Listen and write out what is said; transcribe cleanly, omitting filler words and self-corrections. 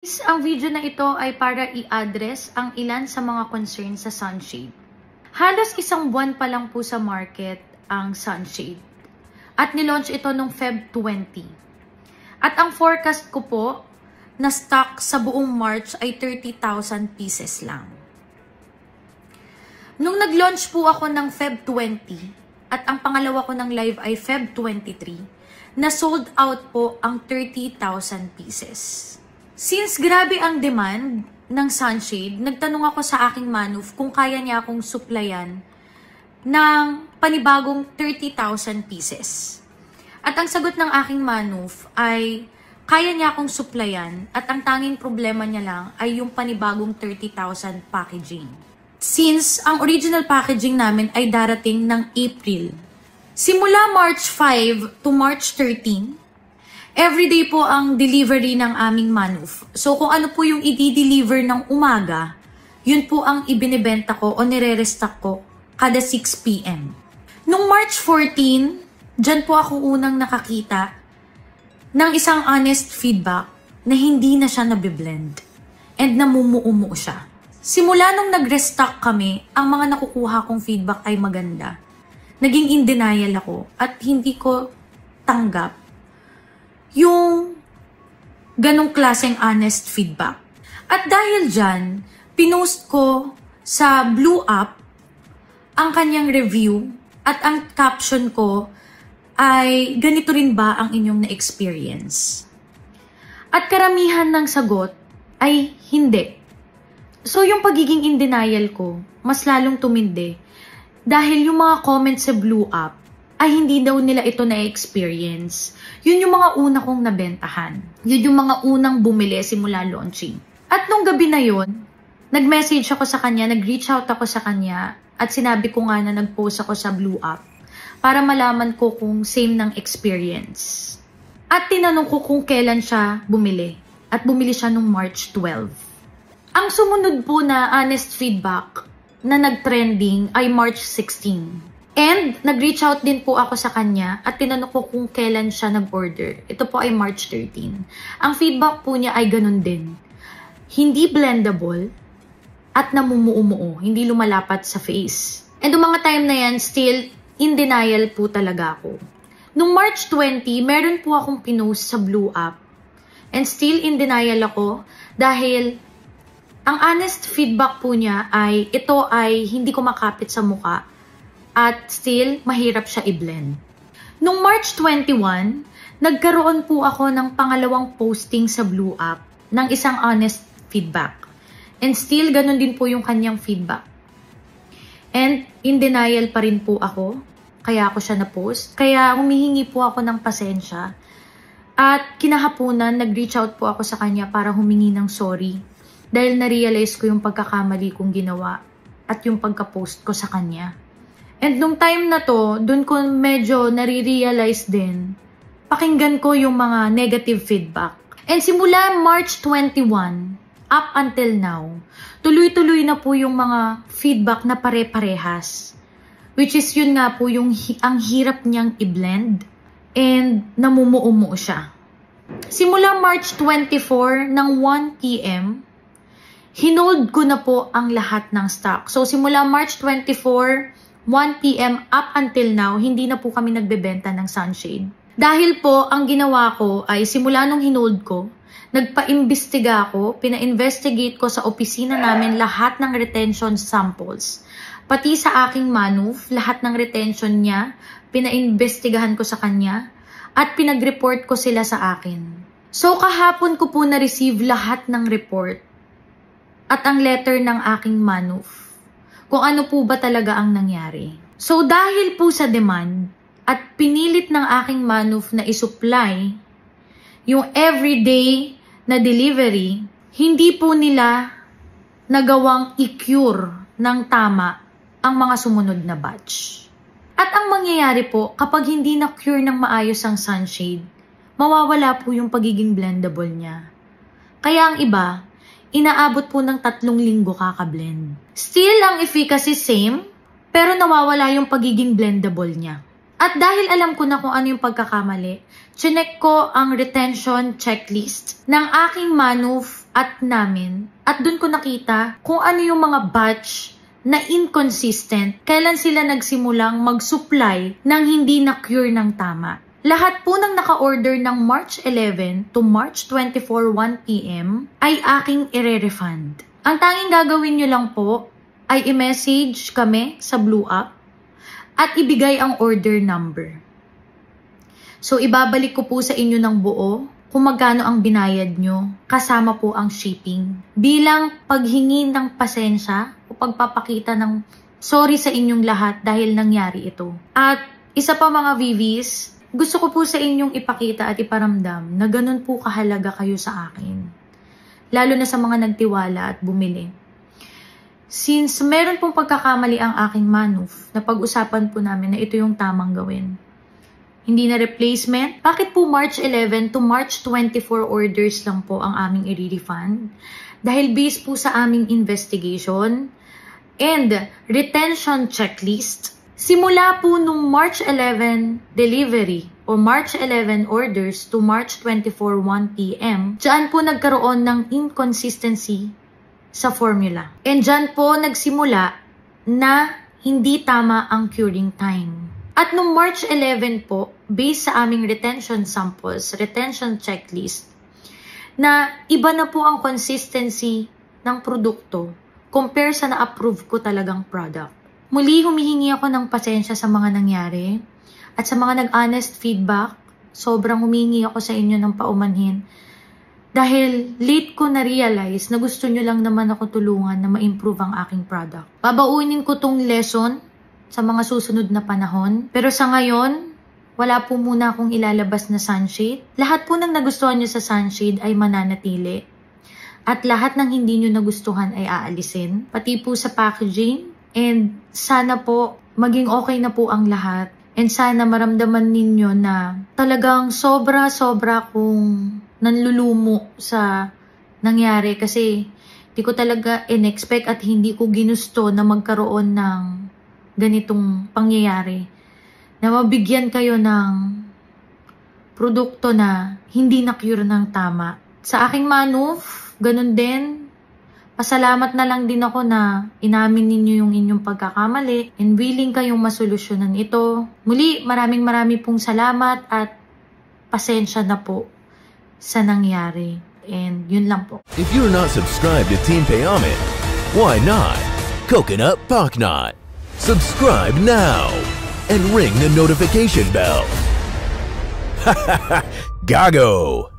Ang video na ito ay para i-address ang ilan sa mga concerns sa sunshade. Halos isang buwan pa lang po sa market ang sunshade. At nilaunch ito noong Feb 20. At ang forecast ko po na stock sa buong March ay 30,000 pieces lang. Nung nag-launch po ako ng Feb 20 at ang pangalawa ko ng live ay Feb 23, na sold out po ang 30,000 pieces. Since grabe ang demand ng sunshade, nagtanong ako sa aking manuf kung kaya niya akong supplyan ng panibagong 30,000 pieces. At ang sagot ng aking manuf ay kaya niya akong supplyan at ang tanging problema niya lang ay yung panibagong 30,000 packaging. Since ang original packaging namin ay darating ng April. Simula March 5 to March 13, everyday po ang delivery ng aming manuf. So kung ano po yung i-deliver ng umaga, yun po ang ibinibenta ko o nire-restock ko kada 6 p.m. Nung March 14, dyan po ako unang nakakita ng isang honest feedback na hindi na siya nabiblend and namumuumu siya. Simula nung nag-restock kami, ang mga nakukuha kong feedback ay maganda. Naging in denial ako at hindi ko tanggap yung ganong klaseng honest feedback. At dahil dyan, pinost ko sa Blue App ang kanyang review at ang caption ko ay ganito rin ba ang inyong na-experience? At karamihan ng sagot ay hindi. So yung pagiging in denial ko, mas lalong tumindi dahil yung mga comments sa Blue App ay hindi daw nila ito na-experience. Yun yung mga una kong nabentahan. Yun yung mga unang bumili simula launching. At nung gabi na yun, nag-message ako sa kanya, nag-reach out ako sa kanya, at sinabi ko nga na nag-post ako sa Blue App para malaman ko kung same ng experience. At tinanong ko kung kailan siya bumili. At bumili siya nung March 12. Ang sumunod po na honest feedback na nag-trending ay March 16. And nag-reach out din po ako sa kanya at tinanong ko kung kailan siya nag-order. Ito po ay March 13. Ang feedback po niya ay ganun din. Hindi blendable at namumuumuo, hindi lumalapat sa face. And yung mga time na yan, still in denial po talaga ako. Nung March 20, meron po akong pinost sa Blue App. And still in denial ako dahil ang honest feedback po niya ay ito ay hindi ko makapit sa mukha. At still, mahirap siya i-blend. Nung March 21, nagkaroon po ako ng pangalawang posting sa Blue App ng isang honest feedback. And still, ganun din po yung kanyang feedback. And in denial pa rin po ako, kaya ako siya na-post. Kaya humihingi po ako ng pasensya. At kinahapunan, nag-reach out po ako sa kanya para humingi ng sorry. Dahil na-realize ko yung pagkakamali kong ginawa at yung pagka-post ko sa kanya. And nung time na to, dun ko medyo nare-realize din, pakinggan ko yung mga negative feedback. And simula March 21, up until now, tuloy-tuloy na po yung mga feedback na pare-parehas. Which is yun nga po yung ang hirap niyang i-blend and namumuumu siya. Simula March 24 ng 1 p.m., hinold ko na po ang lahat ng stock. So simula March 24, 1 p.m. up until now, hindi na po kami nagbebenta ng sunshade. Dahil po, ang ginawa ko ay simula nung hinold ko, nagpa-imbestiga ako, pina-investigate ko sa opisina namin lahat ng retention samples. Pati sa aking manuf, lahat ng retention niya, pina-investigahan ko sa kanya, at pinag-report ko sila sa akin. So kahapon ko po na-receive lahat ng report at ang letter ng aking manuf. Kung ano po ba talaga ang nangyari. So dahil po sa demand at pinilit ng aking manuf na isupply yung everyday na delivery, hindi po nila nagawang i-cure ng tama ang mga sumunod na batch. At ang mangyayari po kapag hindi na-cure ng maayos ang sunshade, mawawala po yung pagiging blendable niya. Kaya ang iba, inaabot po ng 3 linggo kaka-blend. Still, ang efficacy same, pero nawawala yung pagiging blendable niya. At dahil alam ko na kung ano yung pagkakamali, chinek ko ang retention checklist ng aking manuf at namin at dun ko nakita kung ano yung mga batch na inconsistent, kailan sila nagsimulang mag-supply ng hindi na-cure ng tama. Lahat po ng naka-order ng March 11 to March 24, 1 p.m. ay aking ire-refund. Ang tanging gagawin nyo lang po ay i-message kami sa Blue App at ibigay ang order number. So, ibabalik ko po sa inyo ng buo kung magkano ang binayad nyo, kasama po ang shipping. Bilang paghingi ng pasensya o pagpapakita ng sorry sa inyong lahat dahil nangyari ito. At isa pa mga VVs, gusto ko po sa inyong ipakita at iparamdam na ganun po kahalaga kayo sa akin. Lalo na sa mga nagtiwala at bumili. Since meron pong pagkakamali ang aking Manuf, na pag-usapan po namin na ito yung tamang gawin. Hindi na replacement. Bakit po March 11 to March 24 orders lang po ang aming i-refund? Dahil based po sa aming investigation and retention checklist, simula po nung March 11 delivery o March 11 orders to March 24, 1 p.m., dyan po nagkaroon ng inconsistency sa formula. And dyan po nagsimula na hindi tama ang curing time. At nung March 11 po, based sa aming retention samples, retention checklist, na iba na po ang consistency ng produkto compare sa na-approve ko talagang product. Muli, humihingi ako ng pasensya sa mga nangyari at sa mga nag-honest feedback, sobrang humihingi ako sa inyo ng paumanhin dahil late ko na-realize na gusto nyo lang naman ako tulungan na ma-improve ang aking product. Babaunin ko tong lesson sa mga susunod na panahon. Pero sa ngayon, wala po muna akong ilalabas na sunshade. Lahat po ng nagustuhan nyo sa sunshade ay mananatili. At lahat ng hindi nyo nagustuhan ay aalisin. Pati po sa packaging. And sana po maging okay na po ang lahat. And sana maramdaman ninyo na talagang sobra-sobra kong nanlulumo sa nangyari. Kasi di ko talaga in-expect at hindi ko ginusto na magkaroon ng ganitong pangyayari, na mabigyan kayo ng produkto na hindi na-cure ng tama. Sa aking Manuf, ganun din, pasalamat na lang din ako na inamin ninyo yung inyong pagkakamali and willing kayong masolusyonan ito. Muli, maraming pong salamat at pasensya na po sa nangyari. And yun lang po. If you're not subscribed to Team Payaman, why not? Coconut Paknot. Subscribe now and ring the notification bell. Gago!